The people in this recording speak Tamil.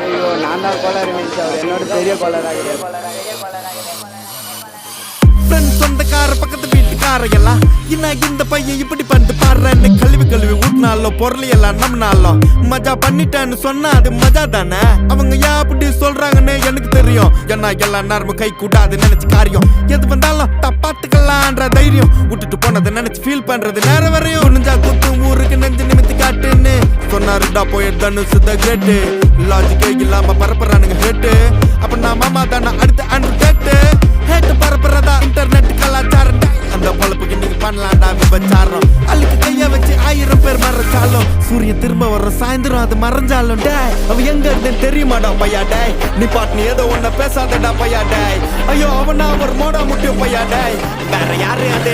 ஐயோ நான் தான் கோளாறு நினைச்சு அவர் என்னோட பெரிய கோளாறாக சொந்தக்கார பக்கத்து வீட்டுக்கார எல்லாம் இந்த பையன் இப்படி பண்ணிட்டு பாடுறேன்னு கழுவி ஊட்டினாலும் பொருளையெல்லாம் நம்மனாலும் மஜா பண்ணிட்டேன்னு சொன்னா அது மஜா தானே. அவங்க ஏன் அப்படி சொல்றாங்கன்னு எனக்கு தெரியும். ஏன்னா எல்லாம் நேரமும் கை கூடாது நினைச்சு காரியம் எது வந்தாலும் தப்பாத்துக்கலான்ற தைரியம் விட்டுட்டு போனதை நினைச்சு ஃபீல் பண்றது நேரம் வரையும் நெஞ்சா குத்தும் ஊருக்கு நெஞ்சு நிமித்தி காட்டுன்னு சொன்னாருடா போய் தனுசு த கிரேட்டு லாஜிக்கே இல்லாம பரப்புறானுங்க ஹேட்டு. அப்ப நான் மாமா தானே அடுத்த அன்று கேட்டு ஹேட்டு பரப்புறதா இன்டர்நெட் கலாச்சாரம். அந்த பொழப்புக்கு நீங்க பண்ணலாம்டா விபச்சாரம். அழுக்கு கைய வச்சு 1000 பேர் மறைச்சாலும் சூரியன் திரும்ப வர சாயந்தரம் அது மறைஞ்சாலும் டேய் அவ எங்க இருந்தேன்னு தெரியுமாடா பையா டேய். நீ பாட்டு நீ ஏதோ ஒன்ன பேசாதடா பையா டேய். ஐயோ அவனா ஒரு மோடா முட்டிய பையா டேய். வேற யாரு அது